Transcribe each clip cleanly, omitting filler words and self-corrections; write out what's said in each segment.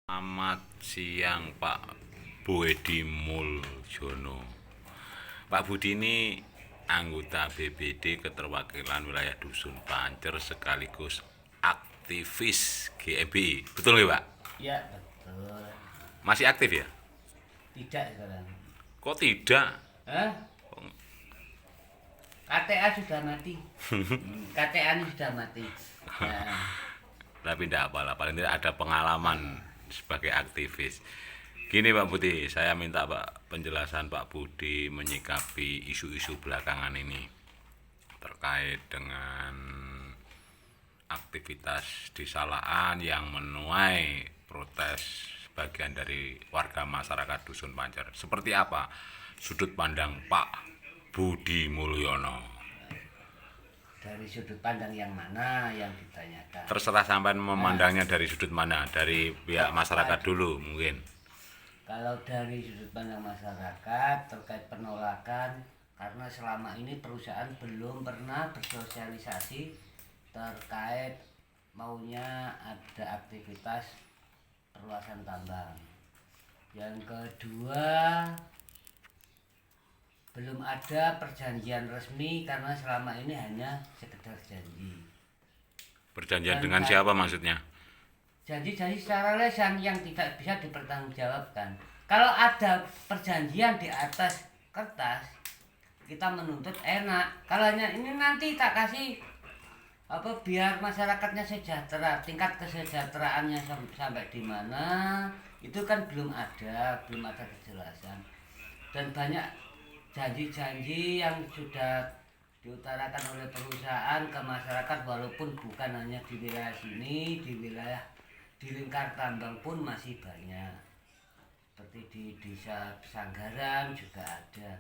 Selamat siang Pak Boedi Muljono. Pak Budi ini anggota BPD Keterwakilan Wilayah Dusun Pancer sekaligus aktivis GMBI. Betul nggak Pak? Ya betul. Masih aktif ya? Tidak sekarang. Kok tidak? Hah? KTA sudah mati. KTA ini sudah mati. Nah, Tapi tidak apalah, paling tidak ada pengalaman sebagai aktivis. Gini Pak Budi, saya minta Pak penjelasan Pak Budi menyikapi isu-isu belakangan ini terkait dengan aktivitas di Salaan yang menuai protes sebagian dari warga masyarakat Dusun Pancer. Seperti apa sudut pandang Pak Budi Mulyono? dari sudut pandang yang mana yang ditanyakan? Terserah sampai memandangnya dari sudut mana, dari pihak masyarakat dulu mungkin. Kalau dari sudut pandang masyarakat terkait penolakan, karena selama ini perusahaan belum pernah bersosialisasi terkait maunya ada aktivitas perluasan tambang. Yang kedua, belum ada perjanjian resmi karena selama ini hanya sekedar janji. Perjanjian dengan siapa maksudnya? Janji-janji secara lisan yang tidak bisa dipertanggungjawabkan. Kalau ada perjanjian di atas kertas, kita menuntut enak. Kalau hanya ini nanti tak kasih biar masyarakatnya sejahtera, tingkat kesejahteraannya sampai di mana itu kan belum ada kejelasan. Dan banyak janji-janji yang sudah diutarakan oleh perusahaan ke masyarakat, walaupun bukan hanya di wilayah sini, di wilayah di lingkar tambang pun masih banyak. Seperti di desa Sanggaran juga ada.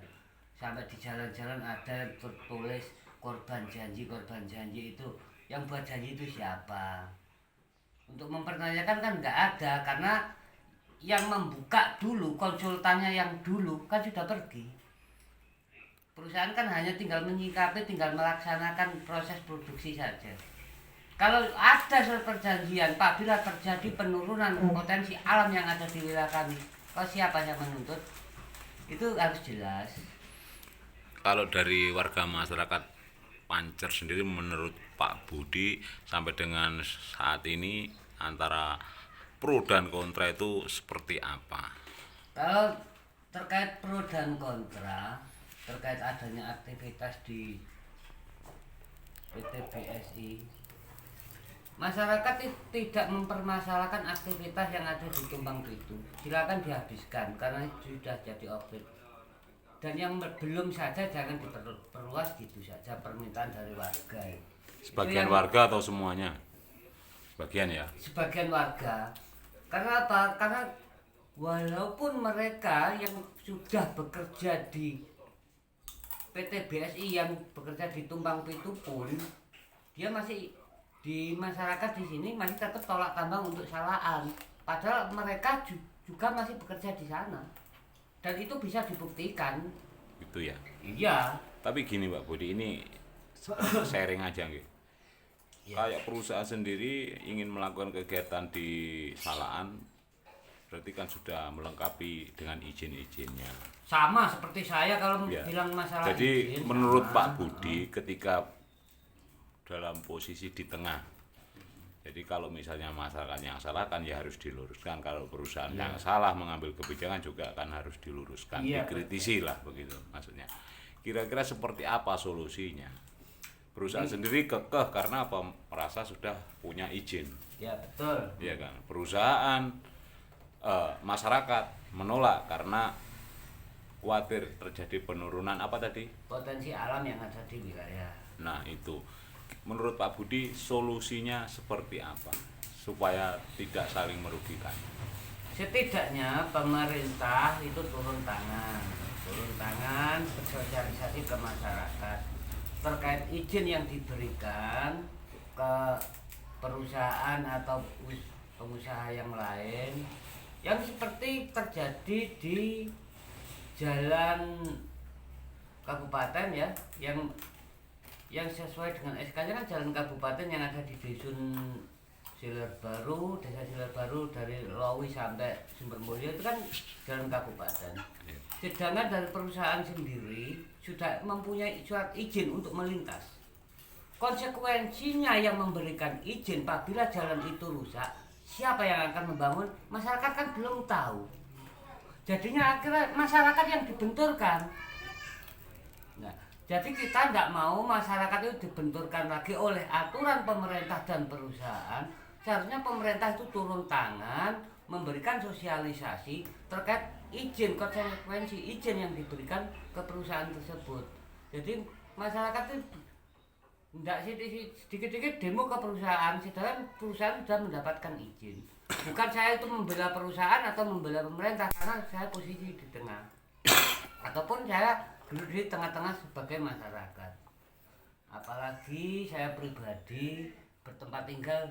Sampai di jalan-jalan ada tertulis korban janji itu. Yang buat janji itu siapa? Untuk mempertanyakan kan nggak ada, karena yang membuka dulu, konsultannya yang dulu kan sudah pergi. Perusahaan kan hanya tinggal menyikapi, tinggal melaksanakan proses produksi saja. Kalau ada surat perjanjian, apabila terjadi penurunan potensi alam yang ada di wilayah kami, kalau siapa yang menuntut, itu harus jelas. Kalau dari warga masyarakat Pancer sendiri, menurut Pak Budi sampai dengan saat ini antara pro dan kontra itu seperti apa? Kalau terkait pro dan kontra, terkait adanya aktivitas di PT BSI, masyarakat tidak mempermasalahkan aktivitas yang ada di Tumbang itu. Silakan dihabiskan karena sudah jadi objek. Dan yang belum saja jangan diperluas, gitu saja permintaan dari warga. Sebagian warga atau semuanya? Sebagian ya? Sebagian warga. Karena apa? Karena walaupun mereka yang sudah bekerja di PT BSI, yang bekerja di Tumbang Pitu pun, dia masih di masyarakat di sini masih tetap tolak tambang untuk Salaan. Padahal mereka juga masih bekerja di sana. Dan itu bisa dibuktikan. Itu ya. Iya. Tapi gini Pak Budi, ini sharing aja gitu. Ya. Kayak perusahaan sendiri ingin melakukan kegiatan di Salaan, berarti kan sudah melengkapi dengan izin-izinnya. Sama seperti saya kalau Ya. bilang masalah Jadi izin, menurut sama. Pak Budi ketika dalam posisi di tengah, jadi kalau misalnya masyarakat yang salah kan ya harus diluruskan, kalau perusahaan yang salah mengambil kebijakan juga kan harus diluruskan, dikritisi lah begitu maksudnya. Kira-kira seperti apa solusinya? Perusahaan sendiri kekeh karena apa? Merasa sudah punya izin. Ya betul. Iya kan? Perusahaan, masyarakat menolak karena khawatir terjadi penurunan apa tadi? Potensi alam yang ada di wilayah. Nah itu, menurut Pak Budi solusinya seperti apa supaya tidak saling merugikan? Setidaknya pemerintah itu turun tangan bersosialisasi ke masyarakat terkait izin yang diberikan ke perusahaan atau pengusaha yang lain, yang seperti terjadi di jalan kabupaten ya, yang sesuai dengan SK-nya kan jalan kabupaten yang ada di dusun Siler Baru, desa Siler Baru dari Lowi sampai Sumbermulyo itu kan jalan kabupaten. Iya. Sedangkan dari perusahaan sendiri sudah mempunyai surat izin untuk melintas. Konsekuensinya yang memberikan izin apabila jalan itu rusak, siapa yang akan membangun? Masyarakat kan belum tahu. Jadinya akhirnya masyarakat yang dibenturkan. Nah, jadi kita tidak mau masyarakat itu dibenturkan lagi oleh aturan pemerintah dan perusahaan. Seharusnya pemerintah itu turun tangan, memberikan sosialisasi terkait izin, konsekuensi izin yang diberikan ke perusahaan tersebut. Jadi masyarakat itu tidak sedikit-sedikit demo ke perusahaan, sedangkan perusahaan sudah mendapatkan izin. Bukan saya itu membela perusahaan atau membela pemerintah, karena saya posisi di tengah. Ataupun saya duduk di tengah-tengah sebagai masyarakat. Apalagi saya pribadi bertempat tinggal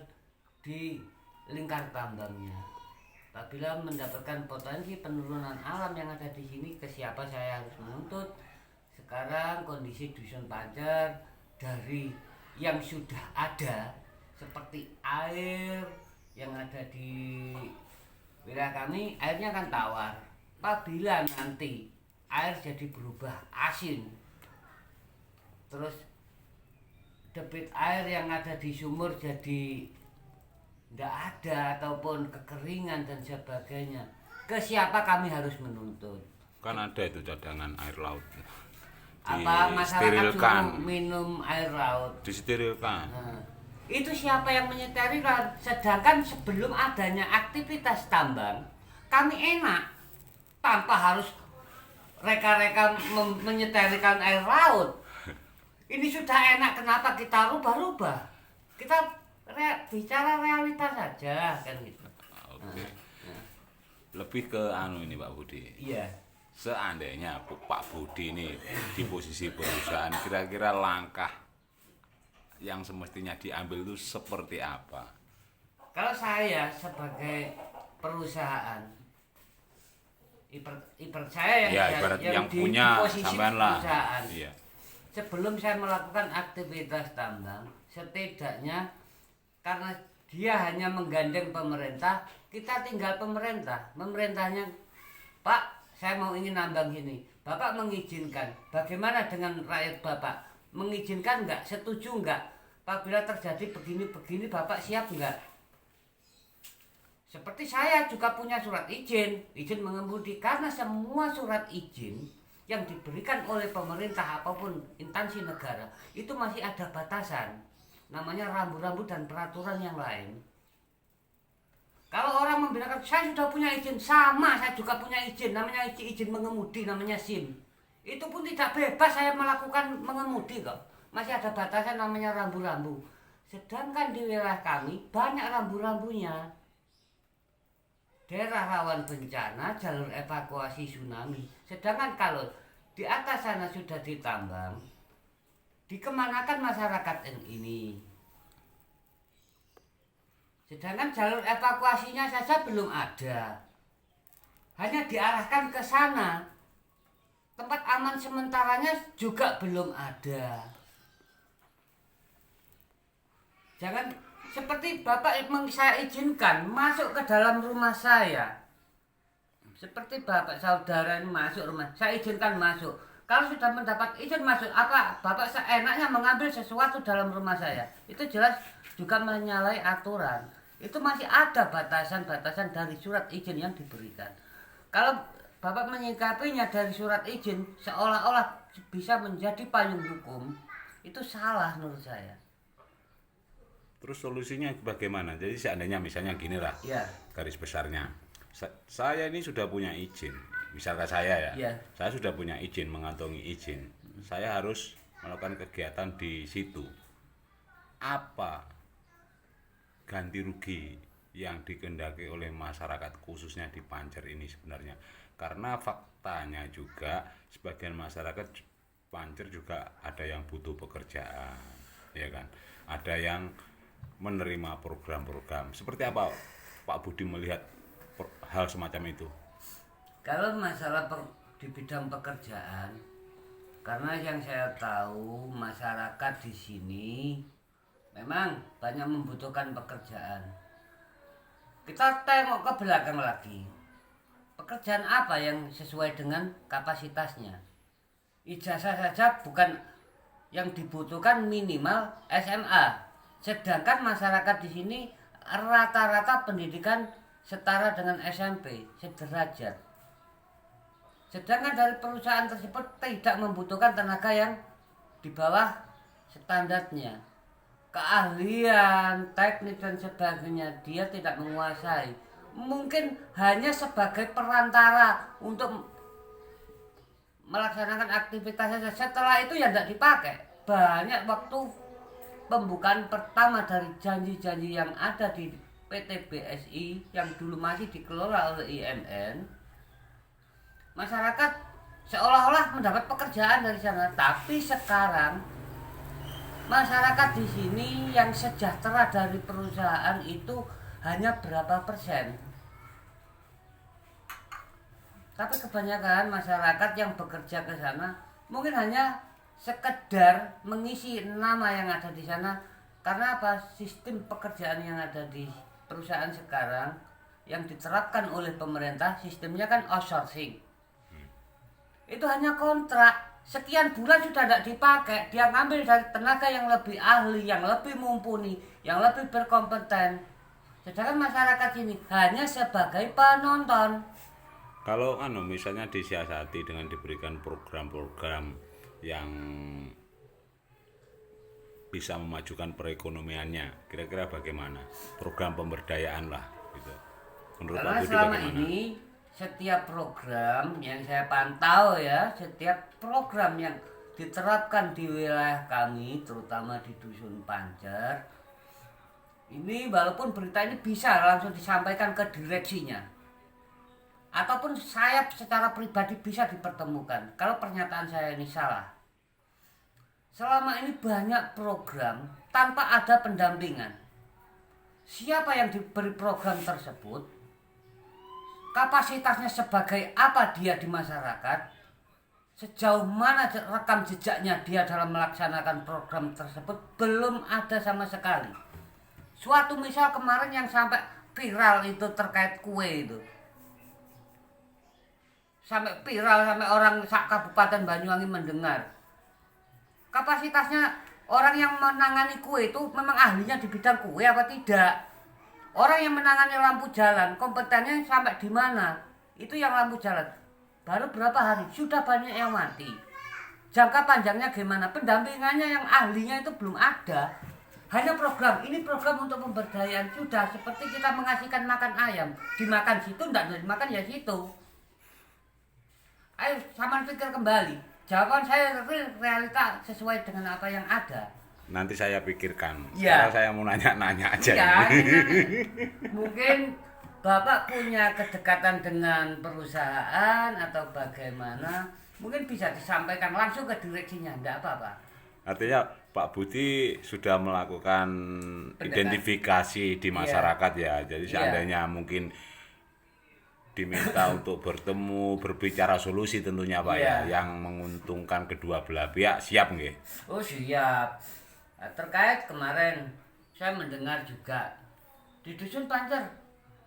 di lingkar tambangnya. Apabila mendapatkan potensi penurunan alam yang ada di sini, ke siapa saya harus menuntut? Sekarang kondisi dusun Pancer dari yang sudah ada seperti air yang ada di wilayah kami, airnya kan tawar. Apabila nanti air jadi berubah asin, terus debit air yang ada di sumur jadi tidak ada ataupun kekeringan dan sebagainya, ke siapa kami harus menuntut? Kan ada itu cadangan air laut. Apa masyarakat Disterilkan. suruh minum air laut? Disterilkan. Nah, itu siapa yang menyeterikan? Sedangkan sebelum adanya aktivitas tambang, kami enak tanpa harus reka-reka menyeterikan air laut. Ini sudah enak, kenapa kita rubah-rubah? Kita bicara realitas saja kan gitu. Oke. Lebih ke ini Pak Budi. Iya. Seandainya Pak Budi ini di posisi perusahaan, kira-kira langkah yang semestinya diambil itu seperti apa? Kalau saya sebagai perusahaan, ibarat saya Ibarat yang di punya posisi sampean lah. perusahaan. Iya. Sebelum saya melakukan aktivitas tambang, setidaknya karena dia hanya menggandeng pemerintah, kita tinggal pemerintah. Pemerintahnya, Pak, saya mau ingin nambang gini. Bapak mengizinkan. Bagaimana dengan rakyat Bapak? Mengizinkan enggak? Setuju enggak? Apabila terjadi begini-begini, Bapak siap enggak? Seperti saya juga punya surat izin mengemudi, karena semua surat izin yang diberikan oleh pemerintah apapun instansi negara itu masih ada batasan, namanya rambu-rambu dan peraturan yang lain. Kalau orang membilang saya sudah punya izin, sama saya juga punya izin, namanya izin mengemudi, namanya SIM. Itu pun tidak bebas saya melakukan mengemudi kok, masih ada batasan namanya rambu-rambu. Sedangkan di wilayah kami banyak rambu-rambunya. Daerah rawan bencana, jalur evakuasi tsunami. Sedangkan kalau di atas sana sudah ditambang, dikemanakan masyarakat ini? Sedangkan jalur evakuasinya saja belum ada. Hanya diarahkan ke sana. Tempat aman sementaranya juga belum ada. Jangan seperti Bapak saya izinkan masuk ke dalam rumah saya. Seperti Bapak saudara ini masuk rumah, saya izinkan masuk. Kalau sudah mendapat izin masuk, apa Bapak seenaknya mengambil sesuatu dalam rumah saya? Itu jelas juga menyalahi aturan. Itu masih ada batasan-batasan dari surat izin yang diberikan. Kalau Bapak menyikapinya dari surat izin seolah-olah bisa menjadi payung hukum, itu salah menurut saya. Terus solusinya bagaimana? Jadi seandainya misalnya gini lah, Ya. garis besarnya. Saya ini sudah punya izin, misalkan saya ya, Ya. saya sudah punya izin, mengantongi izin. Saya harus melakukan kegiatan di situ. Apa ganti rugi yang dikehendaki oleh masyarakat khususnya di Pancer ini sebenarnya? Karena faktanya juga sebagian masyarakat Pancer juga ada yang butuh pekerjaan, ya kan? Ada yang menerima program-program. Seperti apa Pak Budi melihat hal semacam itu? Kalau masalah di bidang pekerjaan, karena yang saya tahu masyarakat di sini memang banyak membutuhkan pekerjaan. Kita tengok ke belakang lagi. Pekerjaan apa yang sesuai dengan kapasitasnya? Ijazah saja bukan yang dibutuhkan, minimal SMA. Sedangkan masyarakat di sini rata-rata pendidikan setara dengan SMP, sederajat. Sedangkan dari perusahaan tersebut tidak membutuhkan tenaga yang di bawah standarnya. Keahlian, teknik dan sebagainya dia tidak menguasai. Mungkin hanya sebagai perantara untuk melaksanakan aktivitas saja. Setelah itu ya tidak dipakai. Banyak waktu pembukaan pertama dari janji-janji yang ada di PT BSI yang dulu masih dikelola oleh IMN, masyarakat seolah-olah mendapat pekerjaan dari sana. Tapi sekarang masyarakat di sini yang sejahtera dari perusahaan itu hanya berapa persen. Tapi kebanyakan masyarakat yang bekerja ke sana mungkin hanya sekedar mengisi nama yang ada di sana. Karena apa? Sistem pekerjaan yang ada di perusahaan sekarang yang diterapkan oleh pemerintah, sistemnya kan outsourcing. Itu hanya kontrak, sekian bulan sudah tidak dipakai, dia ngambil dari tenaga yang lebih ahli, yang lebih mumpuni, yang lebih berkompeten. Sedangkan masyarakat ini hanya sebagai penonton. Kalau misalnya disiasati dengan diberikan program-program yang bisa memajukan perekonomiannya, kira-kira bagaimana? Program pemberdayaan lah gitu. Menurut Karena Pak Budi selama bagaimana? ini setiap program yang saya pantau ya, setiap program yang diterapkan di wilayah kami, terutama di Dusun Pancer, ini walaupun berita ini bisa langsung disampaikan ke direksinya, ataupun saya secara pribadi bisa dipertemukan kalau pernyataan saya ini salah. Selama ini banyak program tanpa ada pendampingan. Siapa yang diberi program tersebut, kapasitasnya sebagai apa dia di masyarakat, sejauh mana rekam jejaknya dia dalam melaksanakan program tersebut, belum ada sama sekali. Suatu misal kemarin yang sampai viral itu terkait kue itu, sampai viral, sampai orang sak Kabupaten Banyuwangi mendengar. Kapasitasnya orang yang menangani kue itu memang ahlinya di bidang kue apa tidak? Orang yang menangani lampu jalan, kompetennya sampai di mana? Itu yang lampu jalan. Baru berapa hari sudah banyak yang mati. Jangka panjangnya gimana? Pendampingannya yang ahlinya itu belum ada. Hanya program, ini program untuk pemberdayaan sudah seperti kita mengasihkan makan ayam, dimakan situ, enggak dimakan ya situ. Ayo sama pikir kembali. Jawaban saya realita sesuai dengan apa yang ada. Nanti saya pikirkan. Ya. Karena saya mau nanya-nanya aja. Ya, mungkin Bapak punya kedekatan dengan perusahaan atau bagaimana, mungkin bisa disampaikan langsung ke direksinya, enggak apa-apa. Artinya Pak Budi sudah melakukan identifikasi di masyarakat ya. Jadi seandainya mungkin diminta untuk bertemu, berbicara solusi tentunya Pak ya, yang menguntungkan kedua belah pihak, siap nggih? Oh siap. Nah, terkait kemarin saya mendengar juga di Dusun Pancer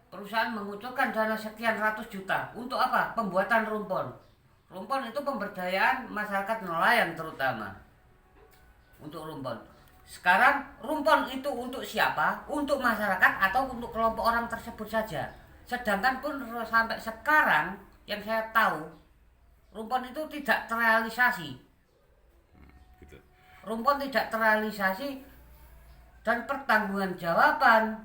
perusahaan mengucurkan dana sekian ratus juta untuk apa? Pembuatan rumpon. Rumpon itu pemberdayaan masyarakat nelayan terutama. Untuk rumpon. Sekarang rumpon itu untuk siapa? Untuk masyarakat atau untuk kelompok orang tersebut saja? Sedangkan pun sampai sekarang yang saya tahu rumpon itu tidak terrealisasi. Gitu. Rumpon tidak terrealisasi dan pertanggungjawaban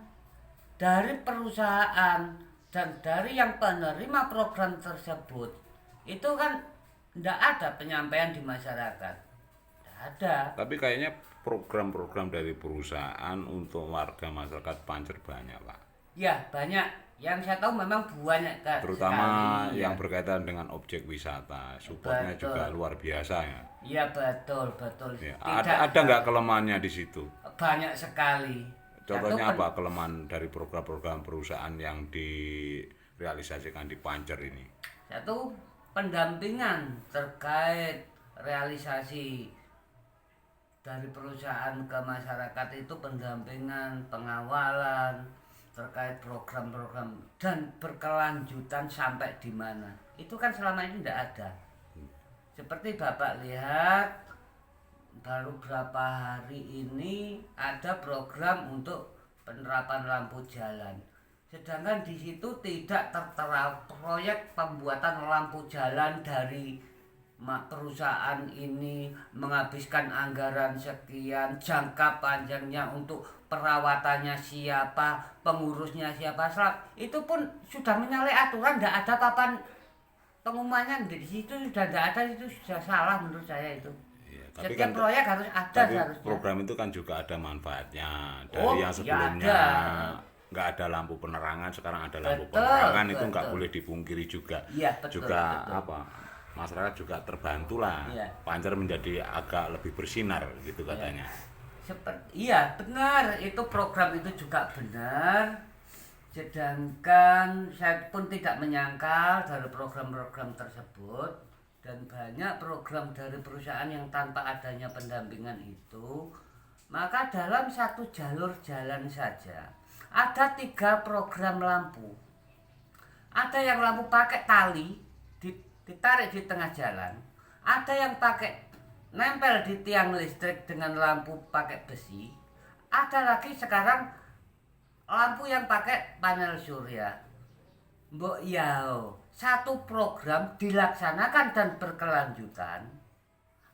dari perusahaan dan dari yang penerima program tersebut itu kan tidak ada penyampaian di masyarakat. Tidak ada. Tapi kayaknya program-program dari perusahaan untuk warga masyarakat Pancer banyak Pak. Ya banyak. Yang saya tahu memang banyak terutama sekali, yang berkaitan dengan objek wisata, supportnya juga luar biasa ya. Iya betul. Ya, ada nggak kelemahannya di situ? Banyak sekali. Contohnya apa kelemahan dari program-program perusahaan yang direalisasikan di Pancer ini? Satu, pendampingan terkait realisasi dari perusahaan ke masyarakat itu pendampingan, pengawalan, terkait program-program dan berkelanjutan sampai di mana. Itu kan selama ini tidak ada. Seperti Bapak lihat baru berapa hari ini ada program untuk penerapan lampu jalan. Sedangkan di situ tidak tertera proyek pembuatan lampu jalan dari perusahaan ini menghabiskan anggaran sekian, jangka panjangnya untuk perawatannya siapa, pengurusnya siapa. Itu pun sudah menyalahi aturan, tidak ada papan pengumumannya di situ, sudah tidak ada, itu sudah salah menurut saya itu. Iya, tapi setiap kan, proyek harus ada tapi seharusnya. program itu kan juga ada manfaatnya dari yang ya sebelumnya ada. nggak ada lampu penerangan, sekarang ada lampu Betul, penerangan, itu betul. nggak boleh dipungkiri juga. Iya, betul, juga betul. apa, masyarakat juga terbantu lah. Iya. Pancar menjadi agak lebih bersinar gitu katanya. Iya benar, itu program itu juga benar. Sedangkan saya pun tidak menyangkal dari program-program tersebut, dan banyak program dari perusahaan yang tanpa adanya pendampingan itu. Maka dalam satu jalur jalan saja ada 3 program lampu. Ada yang lampu pakai tali ditarik di tengah jalan, ada yang pakai nempel di tiang listrik dengan lampu pakai besi, ada lagi sekarang lampu yang pakai panel surya. Mbok yao, satu program dilaksanakan dan berkelanjutan.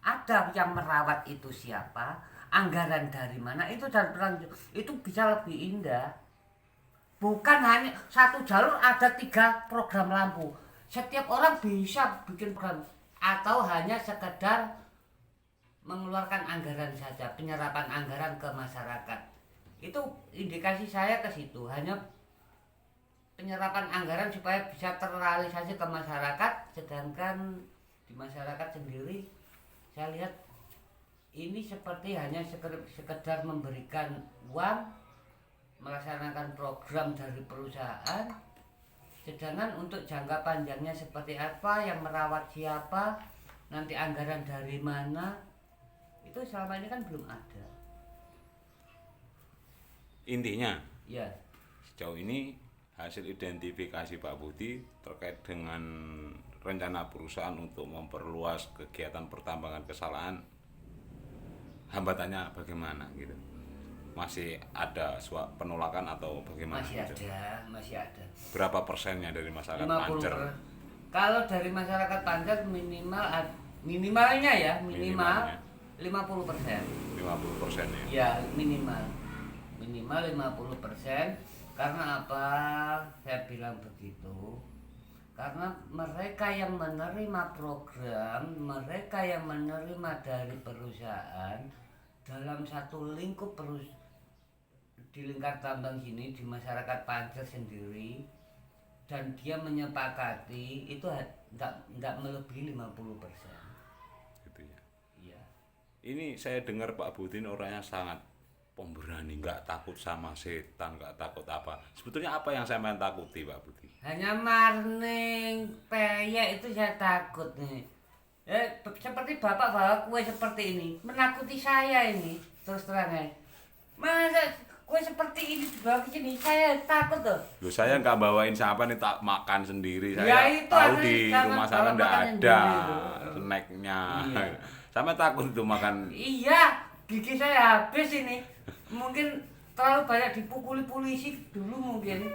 Ada yang merawat itu siapa, anggaran dari mana, itu dan berlanjut, itu bisa lebih indah. Bukan hanya satu jalur ada 3 program lampu. Setiap orang bisa bikin program, atau hanya sekedar mengeluarkan anggaran saja, penyerapan anggaran ke masyarakat. Itu indikasi saya ke situ, hanya penyerapan anggaran supaya bisa terrealisasi ke masyarakat. Sedangkan di masyarakat sendiri saya lihat ini seperti hanya sekedar memberikan uang, melaksanakan program dari perusahaan. Sedangkan untuk jangka panjangnya seperti apa, yang merawat siapa, nanti anggaran dari mana, itu selama ini kan belum ada. Intinya Ya, sejauh ini hasil identifikasi Pak Budi terkait dengan rencana perusahaan untuk memperluas kegiatan pertambangan kesalahan, hambatannya bagaimana gitu? Masih ada penolakan atau bagaimana? masih ada. Berapa persennya dari masyarakat 50%. Pancer? Kalau dari masyarakat Pancer minimalnya ya, minimal 50%. 50% ya. Ya, minimal 50%. Karena apa saya bilang begitu? Karena mereka yang menerima program, mereka yang menerima dari perusahaan dalam satu lingkup di lingkar tambang sini, di masyarakat Pancer sendiri, dan dia menyepakati itu tidak melebihi 50%. Gitu ya. Iya. Ini saya dengar Pak Budi ini orangnya sangat pemberani, nggak takut sama setan, nggak takut apa. Sebetulnya apa yang saya main takuti Pak Budi? Hanya marning peyek itu saya takut nih. Seperti bapak kue seperti ini menakuti saya ini, terus terang ya. Masa kue seperti ini dibawa ke sini, saya takut tuh. Loh, saya nggak bawain siapa nih, tak makan sendiri. Ya, Saya itu tahu harus di jangan rumah bawa saya nggak makanan ada sendiri. snacknya. Iya. Sampai takut tuh makan. Iya, gigi saya habis ini. Mungkin terlalu banyak dipukuli polisi dulu mungkin.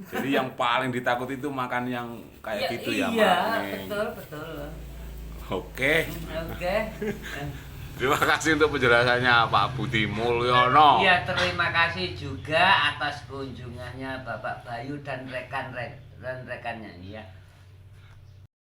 Jadi yang paling ditakuti itu makan yang kayak gitu ya, iya, marning. betul. Oke. Oke. Terima kasih untuk penjelasannya Pak Budi Mulyono. Iya, terima kasih juga atas kunjungannya Bapak Bayu dan rekan-rekannya. Iya.